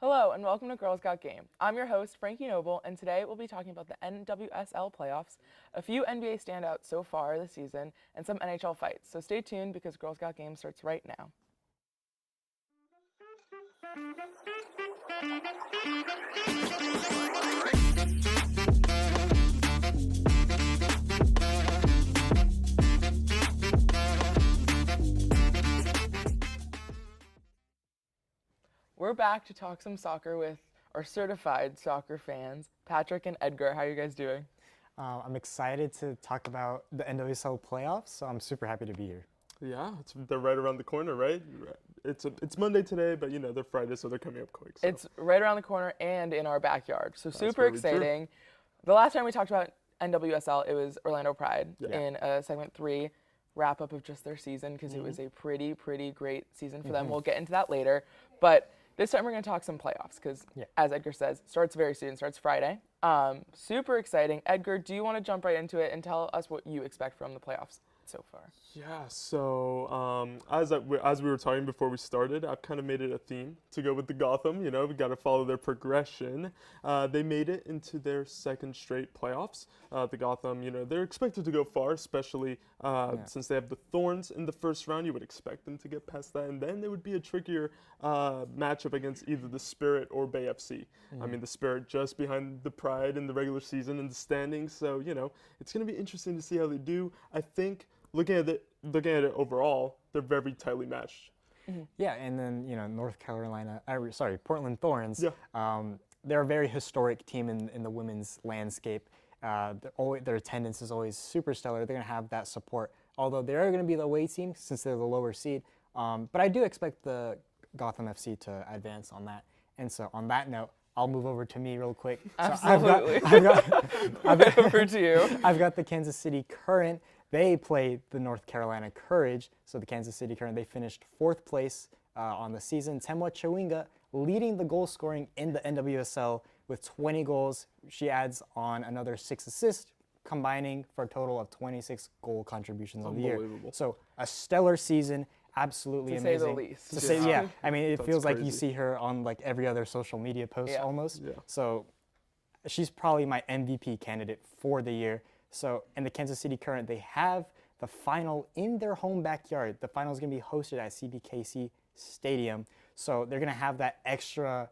Hello and welcome to Girls Got Game. I'm your host, Frankie Noble, and today we'll be talking about the NWSL playoffs, a few NBA standouts so far this season, and some NHL fights. So stay tuned because Girls Got Game starts right now. We're back to talk some soccer with our certified soccer fans, Patrick and Edgar. How are you guys doing? I'm excited to talk about the NWSL playoffs, so I'm super happy to be here. Yeah, they're right around the corner, right? It's Monday today, but they're Friday, so they're coming up quick. So. It's right around the corner and in our backyard, so That's super exciting. True. The last time we talked about NWSL, it was Orlando Pride in segment 3 wrap up of just their season because it was a pretty great season for them. We'll get into that later, but this time we're going to talk some playoffs because, as Edgar says, starts very soon, starts Friday. Super exciting. Edgar, do you want to jump right into it and tell us what you expect from the playoffs so far? Yeah, so as we were talking before we started, I've kind of made it a theme to go with the Gotham. We got to follow their progression. They made it into their second straight playoffs. The Gotham, they're expected to go far, especially since they have the Thorns in the first round. You would expect them to get past that, and then it would be a trickier matchup against either the Spirit or Bay FC. I mean, the Spirit just behind the Pride in the regular season in the standings, so it's going to be interesting to see how they do. I think looking at it overall, they're very tightly matched. Yeah, and then Portland Thorns. They're a very historic team in the women's landscape. Their attendance is always super stellar. They're going to have that support, although they're going to be the away team since they're the lower seed. But I do expect the Gotham FC to advance on that. And so on that note, I'll move over to me real quick. Absolutely. Over to you. I've got the Kansas City Current. They play the North Carolina Courage. So the Kansas City Current, they finished 4th place on the season. Temwa Chawinga leading the goal scoring in the NWSL with 20 goals. She adds on another 6 assists, combining for a total of 26 goal contributions on the year. So a stellar season. Absolutely amazing. To say the least. Yeah. I mean, it feels crazy. like you see her on like every other social media post almost. Yeah. So she's probably my MVP candidate for the year. So, and the Kansas City Current, they have the final in their home backyard. The final is going to be hosted at CBKC Stadium. So they're going to have that extra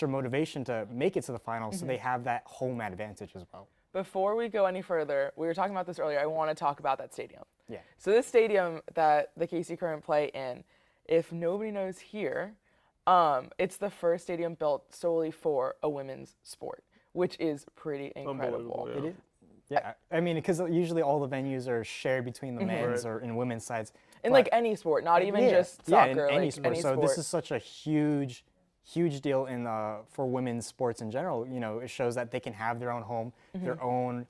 motivation to make it to the final. So they have that home advantage as well. Before we go any further, we were talking about this earlier. I want to talk about that stadium. Yeah. So this stadium that the KC Current play in, if nobody knows here, it's the first stadium built solely for a women's sport, which is pretty incredible. Yeah. It is. Yeah, I mean, because usually all the venues are shared between the men's or in women's sides. In like any sport, not even just soccer. In any like sport. Any so sport. this is such a huge deal in for women's sports in general. It shows that they can have their own home, their own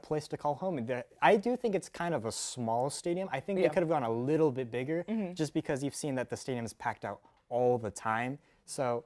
place to call home. And I do think it's kind of a small stadium. I think they could have gone a little bit bigger, just because you've seen that the stadium is packed out all the time. So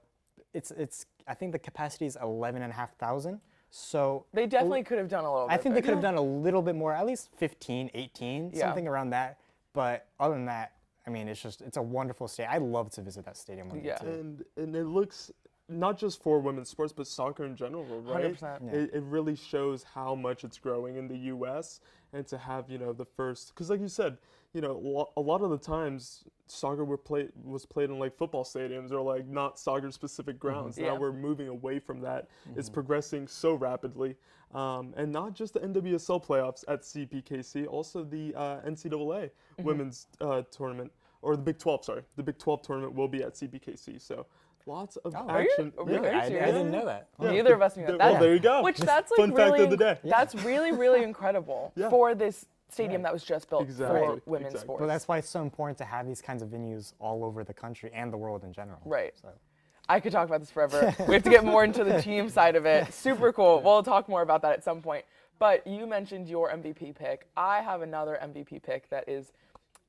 it's I think the capacity is 11,500. So they definitely could have done a little bit. I think bigger. they could have done a little bit more, at least 15, 18, something around that. But other than that, I mean, it's a wonderful stadium. I'd love to visit that stadium one day too. And it looks not just for women's sports, but soccer in general, right? 100%. It really shows how much it's growing in the U.S. and to have the first, because like you said, a lot of the times soccer was played in like football stadiums or like not soccer specific grounds. Now we're moving away from that. It's progressing so rapidly, and not just the NWSL playoffs at CPKC, also the NCAA women's tournament, or the Big 12. Sorry, the Big 12 tournament will be at CPKC. So. Lots of action. I didn't know that. Neither of us knew that. Well, there you go. Which that's like Fun really, fact of the day. That's really incredible for this stadium that was just built for women's sports. Well, that's why it's so important to have these kinds of venues all over the country and the world in general. Right. So. I could talk about this forever. We have to get more into the team side of it. Super cool. We'll talk more about that at some point. But you mentioned your MVP pick. I have another MVP pick that is,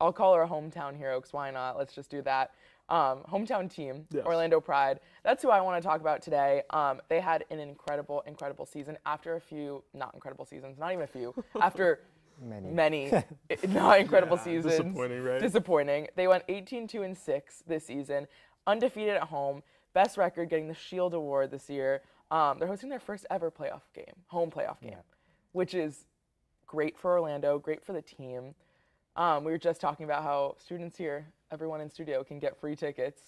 I'll call her a hometown hero because why not? Let's just do that. Hometown team, Orlando Pride. That's who I want to talk about today. They had an incredible season after a few, not incredible seasons, not even a few, after many not incredible seasons. Disappointing, right? Disappointing. They went 18-2-6 this season. undefeated at home, best record, getting the Shield Award this year. They're hosting their first ever home playoff game, which is great for Orlando, great for the team. We were just talking about how students here, everyone in studio, can get free tickets.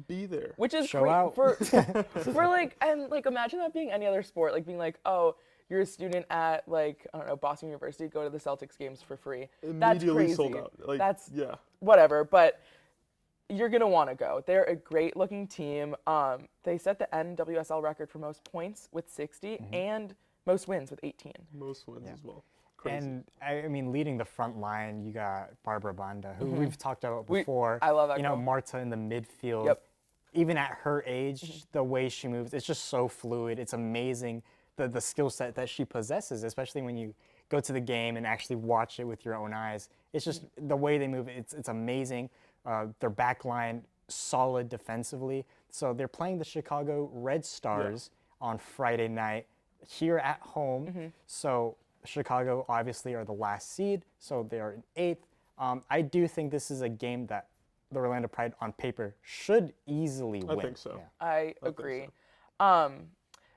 Be there. Which is Show great out. for like, and like imagine that being any other sport, like being like, oh, you're a student at like, I don't know, Boston University, go to the Celtics games for free. That's Immediately crazy. sold out. Like, That's yeah. whatever, but you're gonna want to go. They're a great looking team. They set the NWSL record for most points with 60 and most wins with 18. Most wins as well. Crazy. And I mean, leading the front line, you got Barbara Banda, who we've talked about before. I love that You know, girl. Marta in the midfield. Yep. Even at her age, the way she moves, it's just so fluid. It's amazing the skill set that she possesses, especially when you go to the game and actually watch it with your own eyes. It's just the way they move. It's amazing. Their back line, solid defensively. So they're playing the Chicago Red Stars on Friday night here at home. So Chicago obviously are the last seed, so they are in 8th. I do think this is a game that the Orlando Pride on paper should easily win. I think so. Yeah. I agree.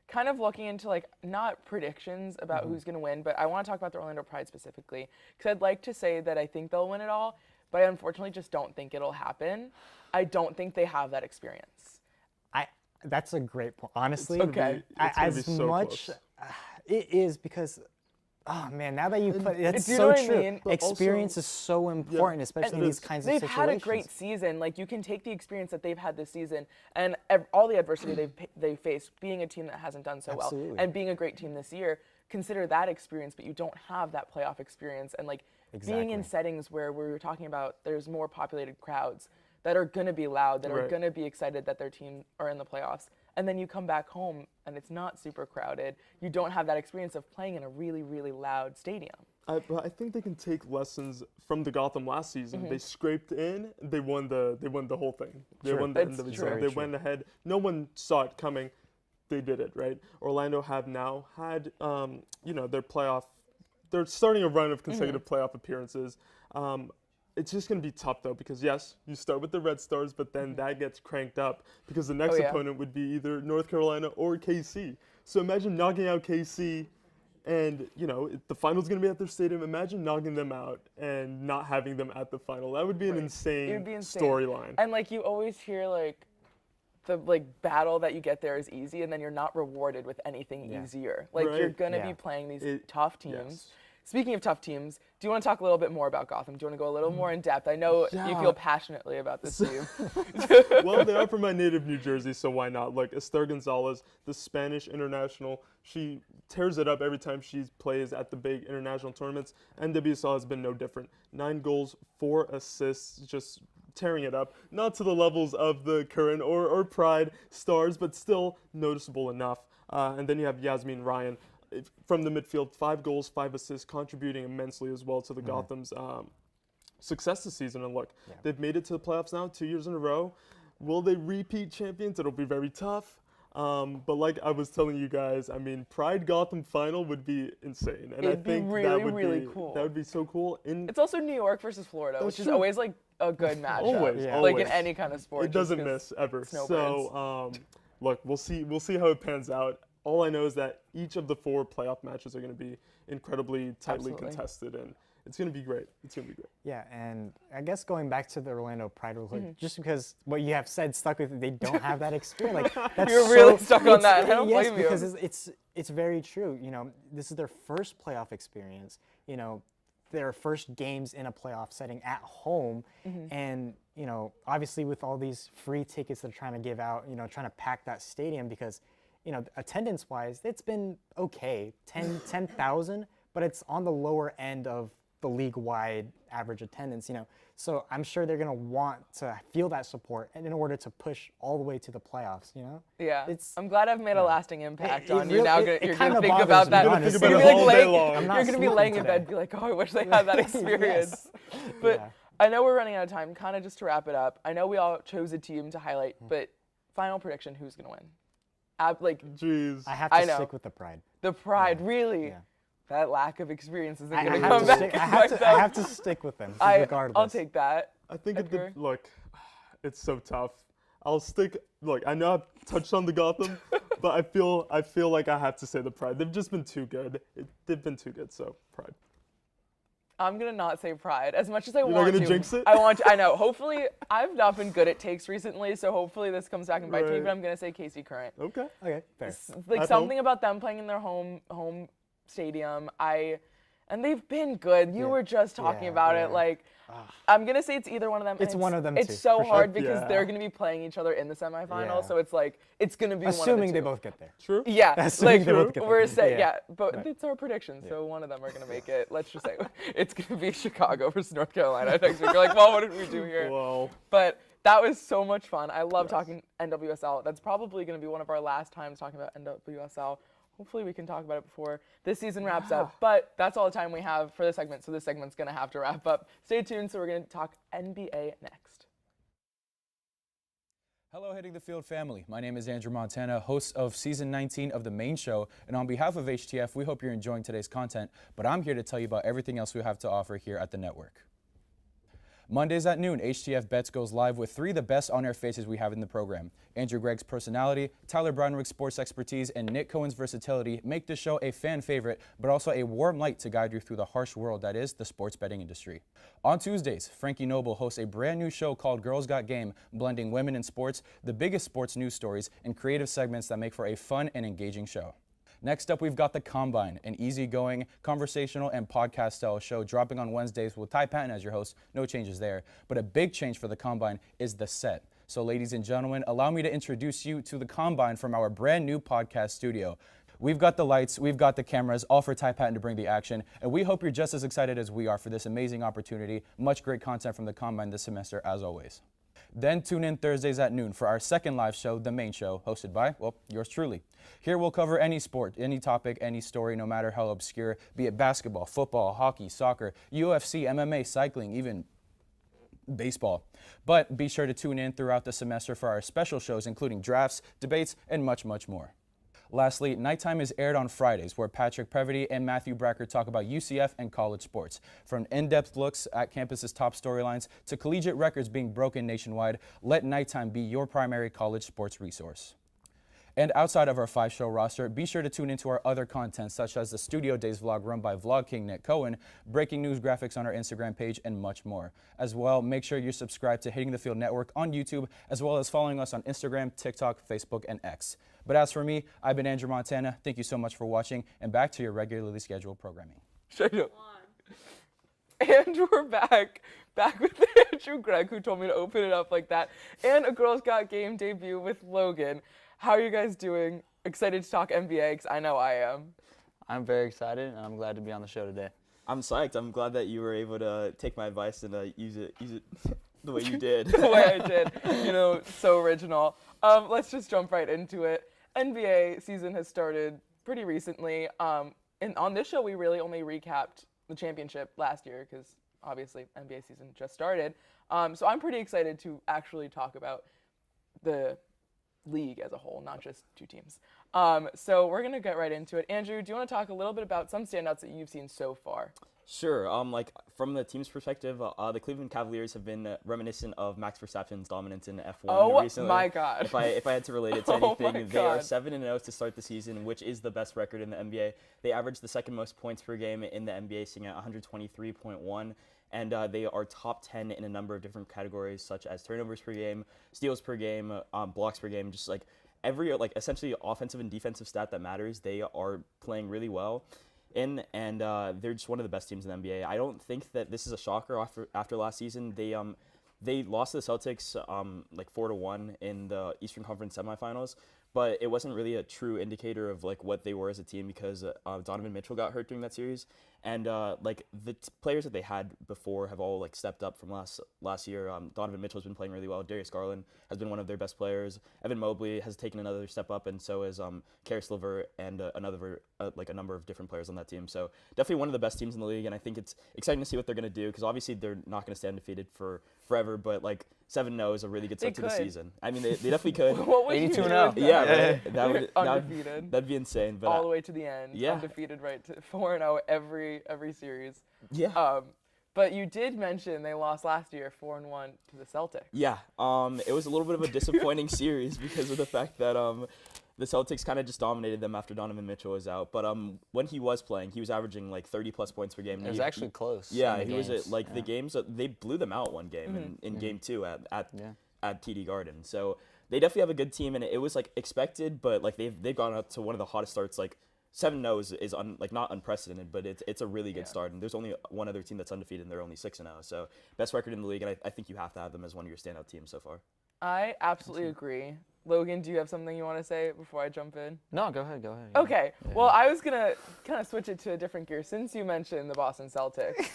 Kind of looking into like not predictions about who's going to win, but I want to talk about the Orlando Pride specifically because I'd like to say that I think they'll win it all, but I unfortunately just don't think it'll happen. I don't think they have that experience. That's a great point. Honestly, It's gonna be so much close. It is because, oh man, now that you put that's you know so what I true. mean? But Experience also- is so important, especially in these kinds of They've situations. had a great season. Like you can take the experience that they've had this season and all the adversity they've faced, being a team that hasn't done so Absolutely. well, and being a great team this year. Consider that experience, but you don't have that playoff experience, and like being in Exactly. settings where we were talking about, there's more populated crowds that are going to be loud, that are Right. going to be excited that their team are in the playoffs. And then you come back home and it's not super crowded. You don't have that experience of playing in a really, really loud stadium. But I think they can take lessons from the Gotham last season. They scraped in. They won the whole thing. They True. won the That's NWSL. true. They went ahead. No one saw it coming. They did it, right? Orlando have now had their playoff. They're starting a run of consecutive playoff appearances. It's just going to be tough, though, because, yes, you start with the Red Stars, but then that gets cranked up because the next opponent would be either North Carolina or KC. So imagine knocking out KC and, the final's going to be at their stadium. Imagine knocking them out and not having them at the final. That would be an insane storyline. And, like, you always hear, like, the, battle that you get there is easy, and then you're not rewarded with anything easier. Like, you're Right. going to Yeah. be playing these tough teams. Yes. Speaking of tough teams, do you want to talk a little bit more about Gotham? Do you want to go a little more in depth? I know you Yeah. feel passionately about this team. Well, they are from my native New Jersey, so why not? Like Esther Gonzalez, the Spanish international, she tears it up every time she plays at the big international tournaments. NWSL has been no different. 9 goals, 4 assists, just tearing it up. Not to the levels of the current or Pride stars, but still noticeable enough. And then you have Yasmin Ryan from the midfield, 5 goals, 5 assists, contributing immensely as well to the Gotham's success this season. And look, they've made it to the playoffs now 2 years in a row. Will they repeat champions? It'll be very tough. But like I was telling you guys, I mean, Pride Gotham final would be insane. And It'd I think be really, that would really be cool. That would be so cool. It's also New York versus Florida, which is true. always, like, a good matchup. Always, Yeah. Like, always. in any kind of sport. It just doesn't 'cause miss ever. snowbirds. So, look, we'll see how it pans out. All I know is that each of the 4 playoff matches are going to be incredibly tightly Absolutely. contested, and it's going to be great. It's going to be great. Yeah, and I guess going back to the Orlando Pride real quick, just because what you have said stuck with, they don't have that experience. Like that's You're really so- stuck on it's- that. I don't yes, blame you. because it's very true. This is their first playoff experience. Their first games in a playoff setting at home, and obviously with all these free tickets they're trying to give out, trying to pack that stadium because. Attendance-wise, it's been okay, 10,000, but it's on the lower end of the league-wide average attendance, So I'm sure they're going to want to feel that support in order to push all the way to the playoffs, Yeah, It's- I'm glad I've made a lasting impact It on you. really- Now it you're kinda gonna think bothers about me, that. honestly. Think You're about gonna it be all day laying, long. I'm not you're gonna be sleeping laying in today. bed, be like, oh, I wish they had that experience. But Yeah. I know we're running out of time. Kind of just to wrap it up. I know we all chose a team to highlight, but final prediction: who's gonna win? Jeez. I have I to know. stick with the Pride. The Pride, really. Yeah. That lack of experience isn't I gonna have come to back. stick. like I have to stick with them, regardless. I'll take that. I think Edgar? look, it's so tough. I'll stick. Look, I know I've touched on the Gotham, but I feel like I have to say the Pride. They've just been too good. They've been too good. So Pride. I'm gonna not say Pride as much as I You're want not gonna to. jinx it? I want to. I know. Hopefully, I've not been good at takes recently, so hopefully this comes back and bites me. Right. But I'm gonna say KC Current. Okay. Okay, fair. Like At something home? about them playing in their home stadium. And they've been good. You Yeah. were just talking Yeah, about yeah. it. Like, I'm gonna say it's either one of them. and It's one of them It's too, so for sure. hard because Yeah. they're gonna be playing each other in the semifinals. Yeah. So it's like it's gonna be Assuming one of the they two. both get there. True. Yeah, Assuming like they both get there. we're saying, Yeah. but Right. it's our prediction, so one of them are gonna make it. Let's just say it's gonna be Chicago versus North Carolina next week. You're like, well, what did we do here? Well, But that was so much fun. I love talking NWSL. That's probably gonna be one of our last times talking about NWSL. Hopefully we can talk about it before this season wraps up. But that's all the time we have for this segment, so this segment's gonna have to wrap up. Stay tuned, so we're gonna talk NBA next. Hello, Hitting the Field family. My name is Andrew Montana, host of Season 19 of The Main Show. And on behalf of HTF, we hope you're enjoying today's content. But I'm here to tell you about everything else we have to offer here at the network. Mondays at noon, HTF Bets goes live with 3 of the best on-air faces we have in the program. Andrew Greig's personality, Tyler Brownrigg's sports expertise, and Nick Cohen's versatility make this show a fan favorite, but also a warm light to guide you through the harsh world that is the sports betting industry. On Tuesdays, Frankie Noble hosts a brand new show called Girls Got Game, blending women in sports, the biggest sports news stories, and creative segments that make for a fun and engaging show. Next up, we've got The Combine, an easygoing, conversational, and podcast-style show dropping on Wednesdays with Ty Patton as your host. No changes there. But a big change for The Combine is the set. So ladies and gentlemen, allow me to introduce you to The Combine from our brand new podcast studio. We've got the lights, we've got the cameras, all for Ty Patton to bring the action, and we hope you're just as excited as we are for this amazing opportunity. Much great content from The Combine this semester, as always. Then tune in Thursdays at noon for our second live show, The Main Show, hosted by, well, yours truly. Here we'll cover any sport, any topic, any story, no matter how obscure, be it basketball, football, hockey, soccer, UFC, MMA, cycling, even baseball. But be sure to tune in throughout the semester for our special shows, including drafts, debates, and much, much more. Lastly, Nighttime is aired on Fridays, where Patrick Previty and Matthew Bracker talk about UCF and college sports. From in-depth looks at campus's top storylines to collegiate records being broken nationwide, let Nighttime be your primary college sports resource. And outside of our 5-show roster, be sure to tune into our other content, such as the Studio Days vlog run by Vlog King Nick Cohen, breaking news graphics on our Instagram page, and much more. As well, make sure you're subscribed to Hitting the Field Network on YouTube, as well as following us on Instagram, TikTok, Facebook, and X. But as for me, I've been Andrew Montana. Thank you so much for watching, and back to your regularly scheduled programming. And we're back with Andrew Greig, who told me to open it up like that, and a Girls Got Game debut with Logan. How are you guys doing? Excited to talk NBA, because I know I am. I'm very excited, and I'm glad to be on the show today. I'm psyched. I'm glad that you were able to take my advice and use it the way you did. The way I did, so original. Let's just jump right into it. NBA season has started pretty recently. And on this show, we really only recapped the championship last year because obviously NBA season just started. So I'm pretty excited to actually talk about the league as a whole, not just 2 teams. So we're gonna get right into it. Andrew, do you want to talk a little bit about some standouts that you've seen so far? Sure. Like from the team's perspective, the Cleveland Cavaliers have been reminiscent of Max Verstappen's dominance in F1 recently. Oh my God! If I had to relate it to Oh my anything, they are God. 7-0 to start the season, which is the best record in the NBA. They average the second most points per game in the NBA, sitting at 123.1. And they are top 10 in a number of different categories, such as turnovers per game, steals per game, blocks per game, just like every essentially offensive and defensive stat that matters. They are playing really well. And they're just one of the best teams in the NBA. I don't think that this is a shocker after last season. They lost to the Celtics 4-1 in the Eastern Conference semifinals, but it wasn't really a true indicator of what they were as a team because Donovan Mitchell got hurt during that series, and the players that they had before have all stepped up from last year. Donovan Mitchell's been playing really well. Darius Garland has been one of their best players. Evan Mobley has taken another step up, and so is Karis LeVert and a number of different players on that team. So definitely one of the best teams in the league, and I think it's exciting to see what they're going to do because obviously they're not going to stay undefeated for forever, but 7-0 is a really good start to the season. I mean, they definitely could. What would you 82 do? now. Yeah, right. Undefeated. That'd be insane. But all the way to the end. Yeah. Undefeated, right? To 4-0 every series. Yeah. But you did mention they lost last year 4-1 to the Celtics. Yeah, it was a little bit of a disappointing series because of the fact that the Celtics kind of just dominated them after Donovan Mitchell was out. But when he was playing, he was averaging like 30-plus points per game. It was actually close. Yeah, in he the was games. the games. They blew them out one game in game 2 at TD Garden. So they definitely have a good team, and it was like expected, but like they've gone up to one of the hottest starts. Like 7-0 is not unprecedented, but it's a really good start. And there's only one other team that's undefeated, and they're only 6-0. So best record in the league, and I think you have to have them as one of your standout teams so far. I absolutely agree. Logan, do you have something you want to say before I jump in? No, go ahead. Okay. Yeah. Well, I was going to kind of switch it to a different gear since you mentioned the Boston Celtics.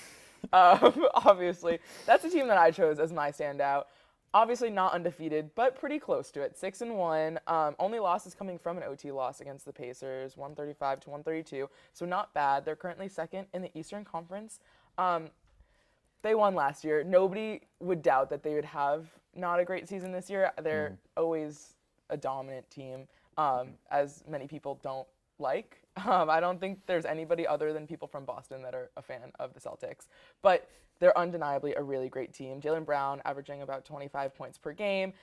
Obviously, that's a team that I chose as my standout. Obviously not undefeated, but pretty close to it. 6-1. Only loss is coming from an OT loss against the Pacers, 135-132. So not bad. They're currently second in the Eastern Conference. They won last year. Nobody would doubt that they would have not a great season this year. They're always a dominant team, as many people don't like. I don't think there's anybody other than people from Boston that are a fan of the Celtics. But they're undeniably a really great team. Jaylen Brown averaging about 25 points per game.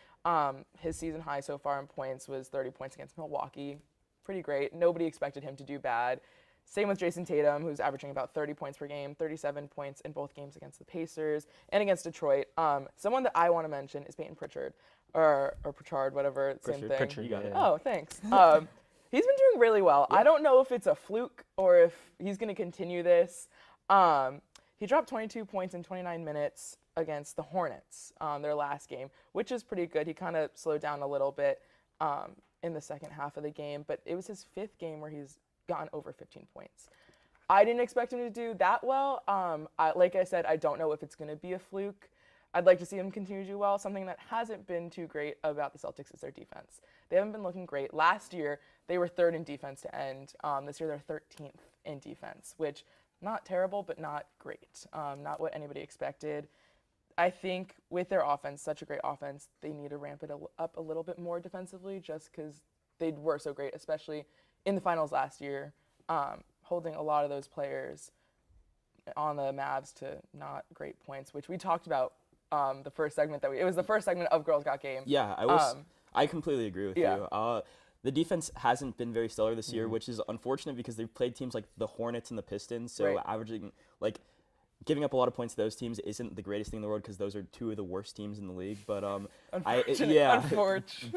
His season high so far in points was 30 points against Milwaukee. Pretty great. Nobody expected him to do bad. Same with Jason Tatum, who's averaging about 30 points per game, 37 points in both games against the Pacers and against Detroit. Someone that I want to mention is Peyton Pritchard, or Pritchard, whatever, same thing. Pritchard, you got it. Oh, thanks. He's been doing really well. Yeah. I don't know if it's a fluke or if he's going to continue this. He dropped 22 points in 29 minutes against the Hornets their last game, which is pretty good. He kind of slowed down a little bit in the second half of the game, but it was his 5th game where he's gotten over 15 points. I didn't expect him to do that well. Like I said, I don't know if it's going to be a fluke. I'd like to see him continue to do well. Something that hasn't been too great about the Celtics is their defense. They haven't been looking great. Last year, they were 3rd in defense to end. This year, they're 13th in defense, which not terrible, but not great. Not what anybody expected. I think with their offense, such a great offense, they need to ramp it up a little bit more defensively just because they were so great, especially in the finals last year, holding a lot of those players on the Mavs to not great points, which we talked about the first segment it was the first segment of Girls Got Game. Yeah, I completely agree with you. The defense hasn't been very stellar this year, which is unfortunate because they've played teams like the Hornets and the Pistons, so averaging giving up a lot of points to those teams isn't the greatest thing in the world because those are 2 of the worst teams in the league. But unfortunate.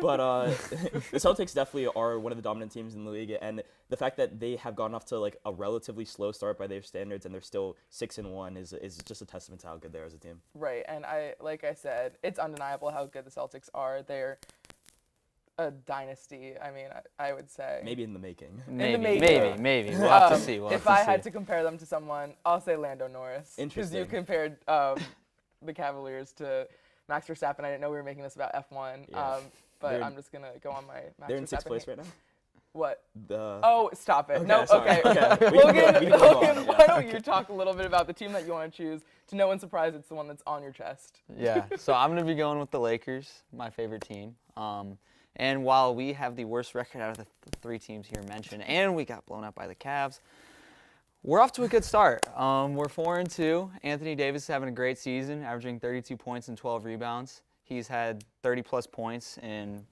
But the Celtics definitely are one of the dominant teams in the league, and the fact that they have gotten off to like a relatively slow start by their standards and they're still 6-1 is just a testament to how good they are as a team. Right, and like I said, it's undeniable how good the Celtics are. They're a dynasty. I mean, I would say maybe in the making. Maybe. We'll have to see. If I had to compare them to someone, I'll say Lando Norris. Interesting. Because you compared the Cavaliers to Max Verstappen. I didn't know we were making this about F1. Yeah. But I'm just gonna go on my Max They're in Verstappen 6th place right now. What? The Oh, stop it. Okay, No, sorry. okay. Logan, why don't you talk a little bit about the team that you want to choose? To no one's surprise, it's the one that's on your chest. Yeah, so I'm going to be going with the Lakers, my favorite team. And while we have the worst record out of the 3 teams here mentioned, and we got blown up by the Cavs, we're off to a good start. We're 4-2. Anthony Davis is having a great season, averaging 32 points and 12 rebounds. He's had 30-plus points in,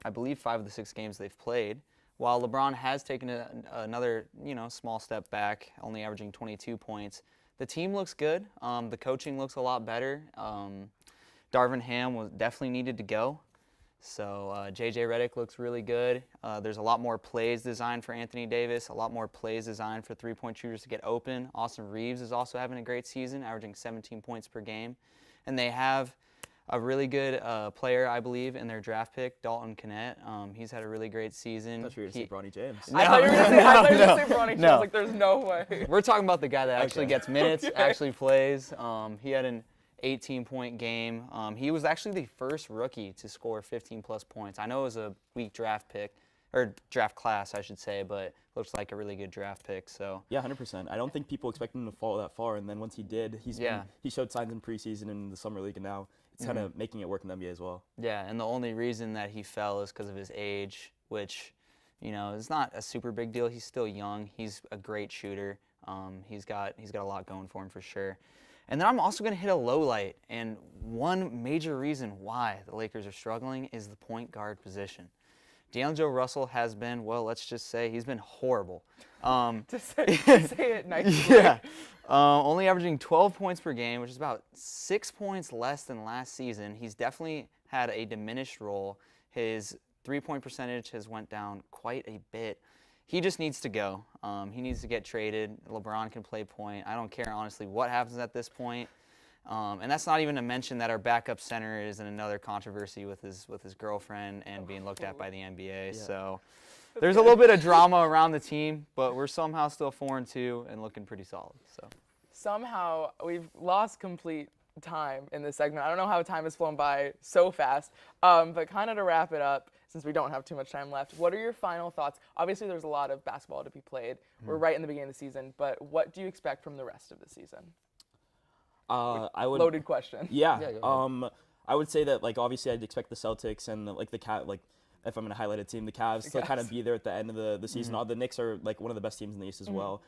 I believe, 5 of the 6 games they've played. While LeBron has taken another, small step back, only averaging 22 points. The team looks good. The coaching looks a lot better. Darvin Ham definitely needed to go. So J.J. Redick looks really good. There's a lot more plays designed for Anthony Davis, a lot more plays designed for three-point shooters to get open. Austin Reeves is also having a great season, averaging 17 points per game. And they have a really good player, I believe, in their draft pick, Dalton Connett. He's had a really great season. I thought you were going to say Bronny James. I thought you were going to say Bronny James. Like, there's no way. We're talking about the guy that actually gets minutes, actually plays. He had an 18-point game. He was actually the first rookie to score 15-plus points. I know it was a weak draft pick, or draft class, I should say, but looks like a really good draft pick. So yeah, 100%. I don't think people expected him to fall that far, and then once he did, he showed signs in preseason and in the summer league, and now it's kind of making it work in the NBA as well. Yeah, and the only reason that he fell is because of his age, which, is not a super big deal. He's still young. He's a great shooter. He's got a lot going for him for sure. And then I'm also going to hit a low light. And one major reason why the Lakers are struggling is the point guard position. D'Angelo Russell has been, well, let's just say he's been horrible. To say it nicely. Yeah. Only averaging 12 points per game, which is about 6 points less than last season. He's definitely had a diminished role. His three-point percentage has went down quite a bit. He just needs to go. He needs to get traded. LeBron can play point. I don't care, honestly, what happens at this point. And that's not even to mention that our backup center is in another controversy with his girlfriend and being looked at by the NBA. Yeah. So there's a little bit of drama around the team, but we're somehow still 4-2 and looking pretty solid. So somehow we've lost complete time in this segment. I don't know how time has flown by so fast, but kind of to wrap it up, since we don't have too much time left, what are your final thoughts? Obviously, there's a lot of basketball to be played. We're right in the beginning of the season, but what do you expect from the rest of the season? I would. Loaded question. Yeah. I would say that, like, obviously I'd expect the Celtics and if I'm going to highlight a team, the Cavs to kind of be there at the end of the season. The Knicks are like one of the best teams in the East as well.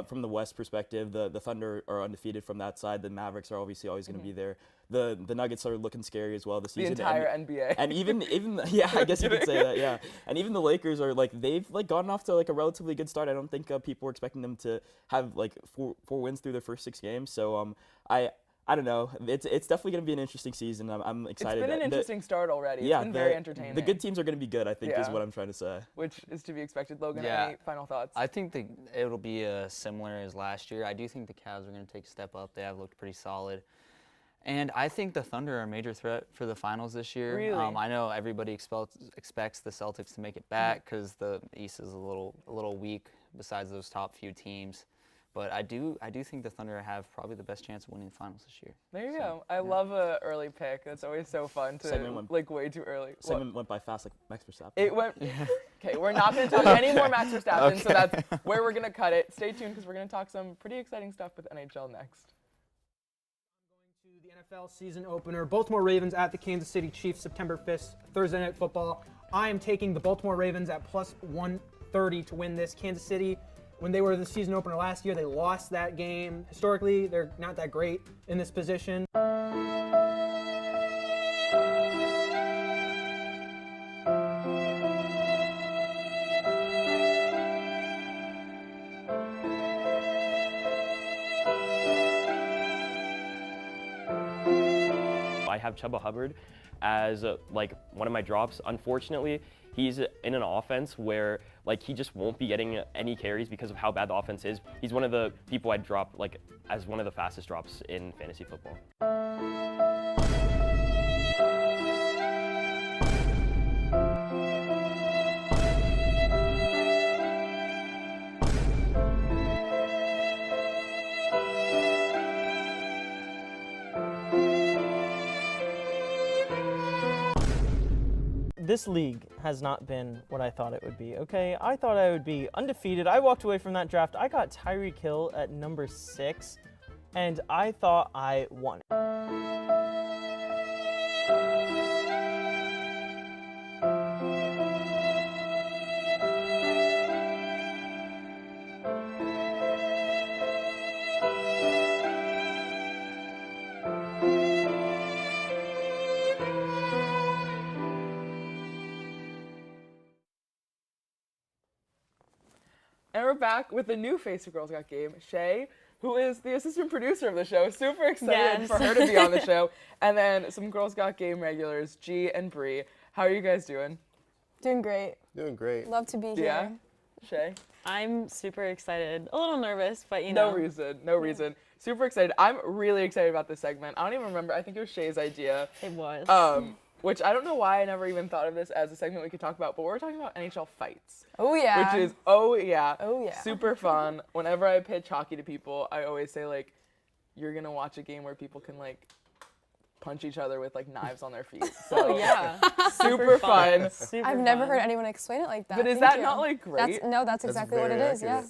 From the West perspective, the Thunder are undefeated from that side. The Mavericks are obviously always going to be there. The Nuggets are looking scary as well this season. The entire NBA. And even yeah, I guess you could say that, yeah. And even the Lakers are they've gotten off to a relatively good start. I don't think people were expecting them to have four wins through their first 6 games. So I don't know. It's definitely going to be an interesting season. I'm excited. It's been an interesting start already. It's been very entertaining. The good teams are going to be good, I think, is what I'm trying to say. Which is to be expected. Logan, any final thoughts? I think it'll be similar as last year. I do think the Cavs are going to take a step up. They have looked pretty solid. And I think the Thunder are a major threat for the finals this year. Really? I know everybody expects the Celtics to make it back because the East is a little weak besides those top few teams. But I do think the Thunder have probably the best chance of winning the finals this year. There you go. I love an early pick. That's always so fun to way too early. Segment went by fast like Max Verstappen. It went. Okay, we're not going to talk any more Max Verstappen, so that's where we're going to cut it. Stay tuned because we're going to talk some pretty exciting stuff with NHL next. Going to the NFL season opener, Baltimore Ravens at the Kansas City Chiefs, September 5th, Thursday Night Football. I am taking the Baltimore Ravens at plus 130 to win this. Kansas City, when they were the season opener last year, they lost that game. Historically, they're not that great in this position. I have Chuba Hubbard as one of my drops. Unfortunately, he's in an offense where he just won't be getting any carries because of how bad the offense is. He's one of the people I'd drop as one of the fastest drops in fantasy football. This league has not been what I thought it would be, okay? I thought I would be undefeated. I walked away from that draft. I got Tyreek Hill at number 6, and I thought I won. And we're back with the new face of Girls Got Game, Shae, who is the assistant producer of the show. Super excited for her to be on the show. And then some Girls Got Game regulars, G and Bree. How are you guys doing? Doing great. Doing great. Love to be here. Yeah? Shae? I'm super excited. A little nervous, but you know. No reason. Super excited. I'm really excited about this segment. I don't even remember. I think it was Shae's idea. It was. Which I don't know why I never even thought of this as a segment we could talk about, but we're talking about NHL fights. Oh, yeah. Which is, super fun. Whenever I pitch hockey to people, I always say, you're going to watch a game where people can, punch each other with, knives on their feet. So, super fun. I've never heard anyone explain it like that. But is that not, great? That's exactly what it is, yeah.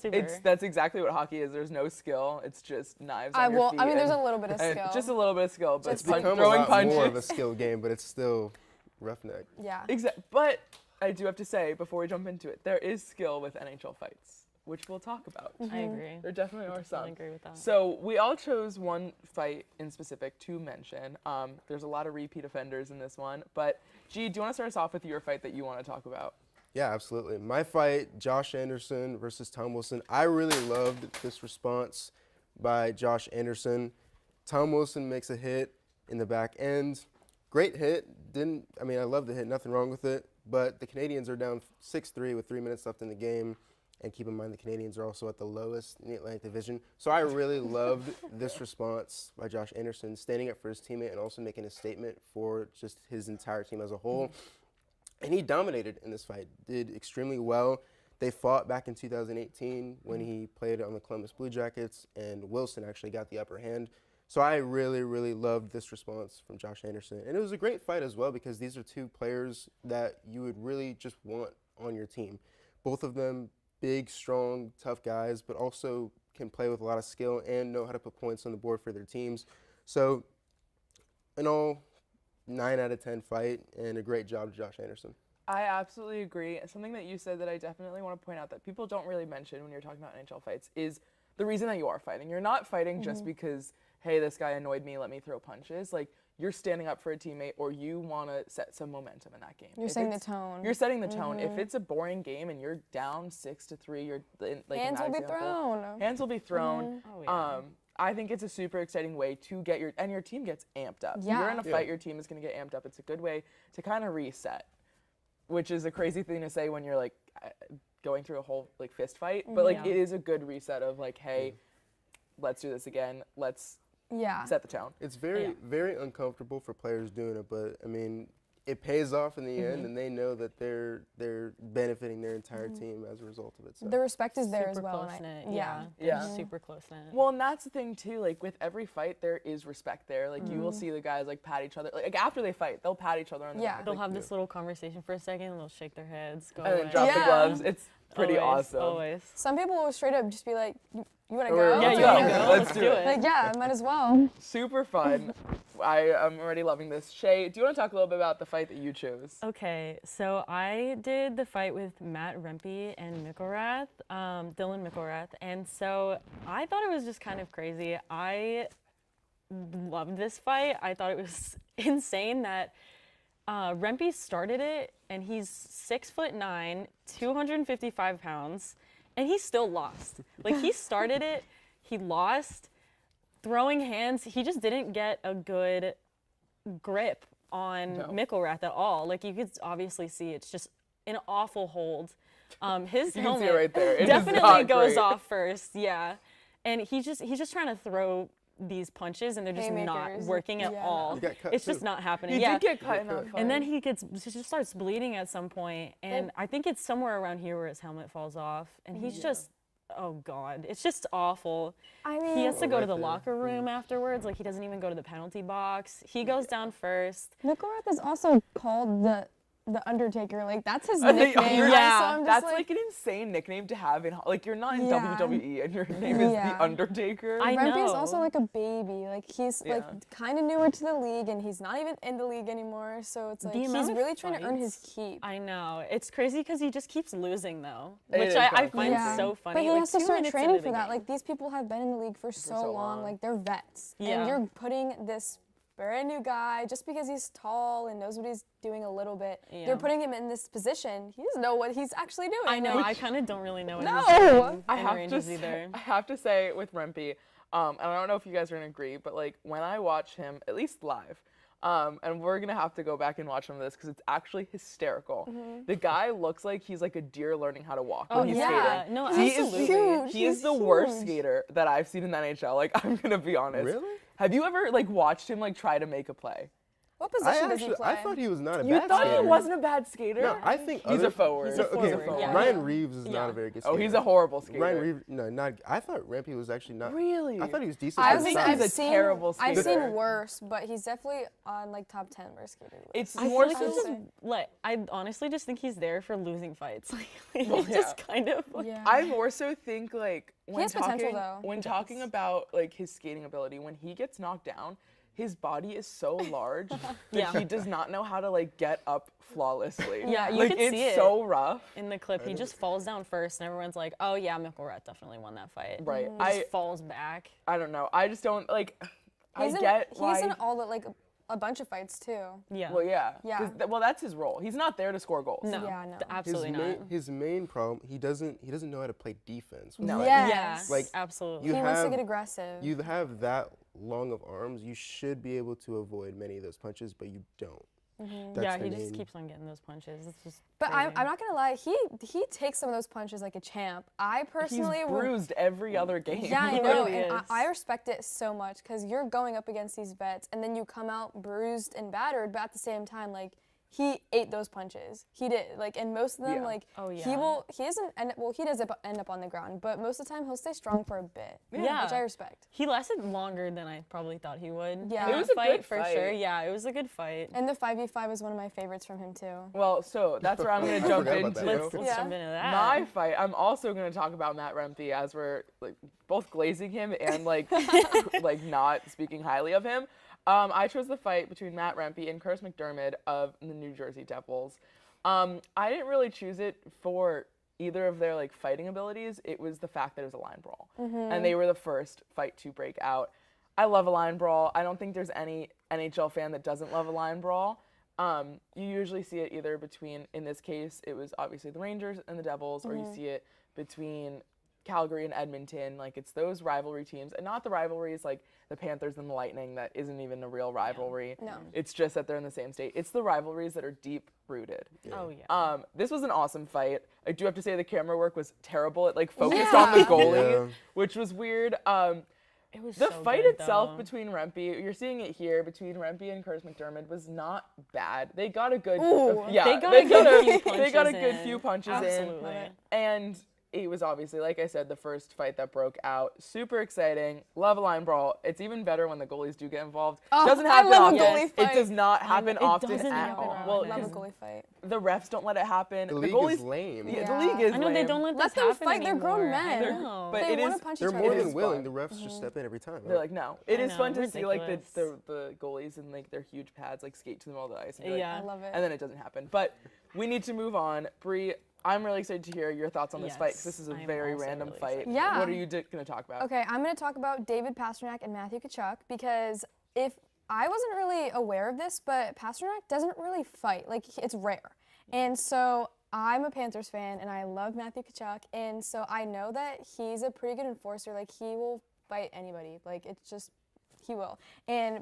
That's exactly what hockey is. There's no skill. It's just knives on your feet. I mean, there's a little bit of skill. Just a little bit of skill, but it's become a lot more of a skill game, but it's still roughneck. Yeah. Exactly. But I do have to say, before we jump into it, there is skill with NHL fights. which we'll talk about. I agree. There definitely are some. I agree with that. So we all chose one fight in specific to mention. There's a lot of repeat offenders in this one, but G, do you want to start us off with your fight that you want to talk about? Yeah, absolutely. My fight, Josh Anderson versus Tom Wilson. I really loved this response by Josh Anderson. Tom Wilson makes a hit in the back end. Great hit. I love the hit, nothing wrong with it. But the Canadians are down 6-3 with 3 minutes left in the game. And keep in mind the Canadians are also at the lowest in the Atlantic Division. So I really loved this response by Josh Anderson, standing up for his teammate and also making a statement for just his entire team as a whole. And he dominated in this fight, did extremely well. They fought back in 2018 when he played on the Columbus Blue Jackets, and Wilson actually got the upper hand. So I really, really loved this response from Josh Anderson. And it was a great fight as well because these are two players that you would really just want on your team. Both of them big, strong, tough guys, but also can play with a lot of skill and know how to put points on the board for their teams. So in all, 9 out of 10 fight, and a great job to Josh Anderson. I absolutely agree. Something that you said that I definitely want to point out that people don't really mention when you're talking about NHL fights is the reason that you are fighting. You're not fighting just because, hey, this guy annoyed me, let me throw punches. Like, you're standing up for a teammate or you want to set some momentum in that game. You're setting the tone. You're setting the tone. If it's a boring game and you're down 6-3, you're like hands will be thrown. Hands will be thrown. Oh, yeah. I think it's a super exciting way to get your team gets amped up. Yeah. You're in a fight, your team is going to get amped up. It's a good way to kind of reset, which is a crazy thing to say when you're like going through a whole like fist fight, but like it is a good reset of like, hey, let's do this again. Let's set the tone. It's very, very uncomfortable for players doing it, but I mean, it pays off in the end, and they know that they're benefiting their entire team as a result of it. So. The respect is there Super as well. close-knit, Yeah. Super close-knit. Well, and that's the thing too. Like with every fight, there is respect there. Like you will see the guys like pat each other. Like after they fight, they'll pat each other on the back. They'll like, have this little conversation for a second, they'll shake their heads, go and away. then drop the gloves. It's pretty Always, awesome. Always. Some people will straight up just be like, you want to Or go? Yeah, let's you go. want to go? Let's do it. Like, yeah, might as well. Super fun. I am already loving this. Shae, do you want to talk a little bit about the fight that you chose? Okay, so I did the fight with Matt Rempe and Mickelrath, Dylan Mickelrath, and so I thought it was just kind of crazy. I loved this fight. I thought it was insane that Rempe started it, and he's 6'9", 255 pounds, and he still lost. Like, he started it, he lost, throwing hands, he just didn't get a good grip on Mickelrath at all. Like, you could obviously see it's just an awful hold. His You can helmet see it right there. It is definitely not goes great. off first, yeah. And he's just trying to throw these punches, and they're just not Haymakers. working at all. He got cut It's just too. not happening. He yeah. did get cut in that fight. And then he just starts bleeding at some point, and I think it's somewhere around here where his helmet falls off, and he's just, oh God, it's just awful. I mean, He has to go to right the there. locker room afterwards. Like, he doesn't even go to the penalty box. He goes down first. Mickelrath is also called the Undertaker. Like, that's his The nickname. Undertaker. So I'm just That's like an insane nickname to have in like you're not in WWE and your name is The Undertaker. I Rempe is know. also like a baby. Like, he's like kind of newer to the league, and he's not even in the league anymore. So it's like The he's amount of really trying to earn his fights- keep. I know. It's crazy because he just keeps losing, though, It which is I kinda find Yeah. so funny. But he Like, has to 2 start minutes training into for the that. game. Like, these people have been in the league for so so long. long. Like, they're vets. Yeah. And you're putting this brand new guy, just because he's tall and knows what he's doing a little bit, Yeah. they're putting him in this position. He doesn't know what he's actually doing. I know. Like, I kind of don't really know what No! he's doing I in have to ranges say, either. I have to say with Rempe, and I don't know if you guys are gonna agree, but like when I watch him, at least live, and we're gonna have to go back and watch some of this because it's actually hysterical. The guy looks like he's like a deer learning how to walk when he's yeah. skating. No, He absolutely. is huge. He is He's the worst huge. skater that I've seen in the NHL. Like I'm gonna be honest. Really? Have you ever like watched him like try to make a play? what position does he I play? thought he was not a You bad thought skater. he wasn't a bad skater? No, I think he's a forward. He's a okay, forward, yeah. Ryan Reeves is Yeah. not a very good Oh, skater. he's a horrible skater. Ryan Reeves, no, not. I thought Rempe was actually not. Really? I thought he was decent. I for was the think size. he's a terrible I've skater. seen worse, but he's definitely on like top 10 worst skater list. It's I more feel like so. he's just like, I honestly just think he's there for losing fights. Like, Well, he's just kind of like, yeah. I more so think like when has potential, talking though. when He talking does. about like his skating ability, when he gets knocked down, his body is so large that Yeah. he does not know how to like get up flawlessly. Yeah, you like could it's see it so rough. in the clip. He just falls down first, and everyone's like, "Oh yeah, McElrath definitely won that fight." Right. He just falls back. I don't know. I just don't like. He's why. in all the, like a bunch of fights too. Yeah. Well, yeah. Yeah. 'Cause well, that's his role. He's not there to score goals. No. Yeah, no. Absolutely not. His main problem, he doesn't know how to play defense. with No. fighting. Yes. Like, absolutely. you He wants to have- get aggressive. You have that long of arms, you should be able to avoid many of those punches, but you don't. That's yeah, the he just main- keeps on getting those punches. It's just. But crazy. I'm not gonna lie, he takes some of those punches like a champ. I personally He's would- bruised every other game. Yeah, I He know, really and is. I respect it so much because you're going up against these vets, and then you come out bruised and battered, but at the same time, like he ate those punches. He did, like, and most of them, Yeah. like, Oh, yeah. he doesn't end. Well, he does end up on the ground, but most of the time he'll stay strong for a bit. Yeah. which I respect. He lasted longer than I probably thought he would. Yeah. in It that was a fight good for fight. sure. Yeah, it was a good fight. And the 5v5 is one of my favorites from him too. Well, so that's where I'm going I to jump forgot about that. into. Let's Yeah. jump into that. My fight. I'm also going to talk about Matt Rempe as we're like both glazing him and like like not speaking highly of him. I chose the fight between Matt Rempe and Curtis McDermott of the New Jersey Devils. I didn't really choose it for either of their like fighting abilities. It was the fact that it was a line brawl, and they were the first fight to break out. I love a line brawl. I don't think there's any NHL fan that doesn't love a line brawl. You usually see it either between, in this case, it was obviously the Rangers and the Devils, or you see it between Calgary and Edmonton. Like, it's those rivalry teams, and not the rivalries like the Panthers and the Lightning that isn't even a real rivalry. No. It's just that they're in the same state. It's the rivalries that are deep rooted. Oh yeah. This was an awesome fight. I do have to say the camera work was terrible. It like focused Yeah. on the goalie, Yeah. which was weird. It was The so fight good, itself though. between Rempe, you're seeing it here, between Rempe and Curtis McDermott was not bad. They got a good, Ooh. yeah, They got a good few they got a punches good in. few punches Absolutely. in, and it was obviously, like I said, the first fight that broke out. Super exciting. Love a line brawl. It's even better when the goalies do get involved. Oh, Doesn't I happen love a often. goalie It fight. does not happen It often doesn't at happen all. often. Well, Love a 'cause goalie fight. the refs don't let it happen. The The league goalies, is lame. Yeah, Yeah. the league is I know they lame. don't let Let this them happen fight. They're grown anymore. men. I know. But They it want is- to punch They're each more other. than willing. fun. The refs just step in every time. They're like, no. It I is fun know, to see like ridiculous. the goalies and like their huge pads like skate to the middle of the ice. And be like, Yeah. I love it. and then it doesn't happen. But we need to move on. Bree, I'm really excited to hear your thoughts on this fight because this is a Yes, I'm very also random really fight. excited. Yeah. What are you going to talk about? Okay, I'm going to talk about David Pastrnak and Matthew Tkachuk because if I wasn't really aware of this, but Pastrnak doesn't really fight. Like, it's rare. And so I'm a Panthers fan, and I love Matthew Tkachuk, and so I know that he's a pretty good enforcer. Like, he will fight anybody. Like, it's just, he will.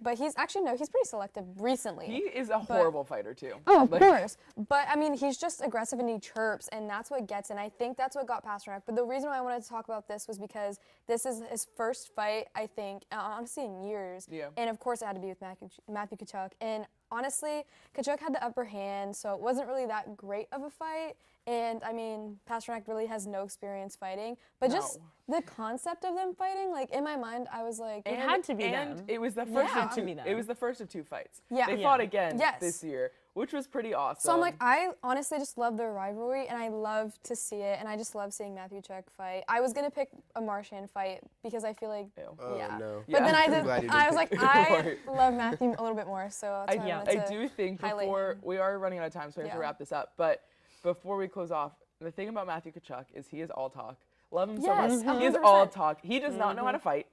But he's actually, no, he's pretty selective recently. He is a horrible fighter too. Oh, of Like, course. But, I mean, he's just aggressive and he chirps, and that's what gets in. I think that's what got Pastrnak. But the reason why I wanted to talk about this was because this is his first fight, I think, honestly, in years. Yeah. And, of course, it had to be with Matthew Tkachuk. And, honestly, Tkachuk had the upper hand, so it wasn't really that great of a fight. And, I mean, Pastrnak really has no experience fighting. But just the concept of them fighting, like, in my mind, I was like... It had to be and them. it was the first Yeah. of two. It was the first of two fights. Yeah. They Yeah. fought again Yes. this year, which was pretty awesome. So I'm like, I honestly just love their rivalry, and I love to see it, and I just love seeing Matthew Tkachuk fight. I was gonna pick a Marchand fight because I feel like, Ew. Oh, yeah. no. But then Yeah. I I'm glad you did. I didn't was like, pick I Right. love Matthew a little bit more, so that's why I wanted I to do think highlight before him. we are running out of time, so we have to Yeah. wrap this up. But before we close off, the thing about Matthew Tkachuk is he is all talk. Love him Yes, so much. He is all 100%. talk. He does not know how to fight,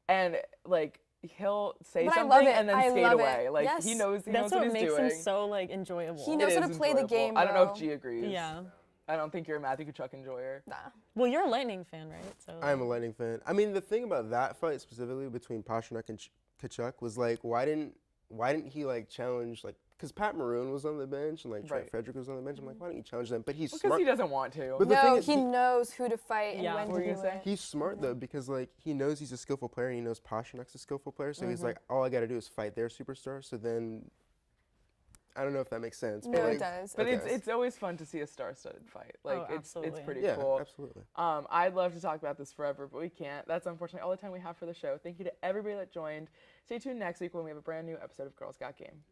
and like he'll say But I love something it. and then I skate love it. away. Like Yes. he knows That's what what he's makes doing. him so like enjoyable. He knows It how to is play the enjoyable. game, I don't know if bro. G agrees. Yeah. I don't think you're a Matthew Tkachuk enjoyer. Nah. Well, you're a Lightning fan, right? So I'm a Lightning fan. I mean, the thing about that fight specifically between Pastrnak and Tkachuk was like, why didn't he like challenge like? Because Pat Maroon was on the bench and like Trent Right. Frederick was on the bench. I'm like, why don't you challenge them? But he's Because smart. he doesn't want to. But the thing No, is, he knows who to fight and Yeah. when What were to you do gonna say? it. He's smart though because like he knows he's a skillful player and he knows Pastrnak's a skillful player. So he's like, all I got to do is fight their superstar. So then, I don't know if that makes sense. No, like, it does. But okay. it's always fun to see a star-studded fight. Like Oh, it's absolutely. pretty yeah, cool. absolutely. I'd love to talk about this forever, but we can't. That's unfortunately all the time we have for the show. Thank you to everybody that joined. Stay tuned next week when we have a brand new episode of Girls Got Game.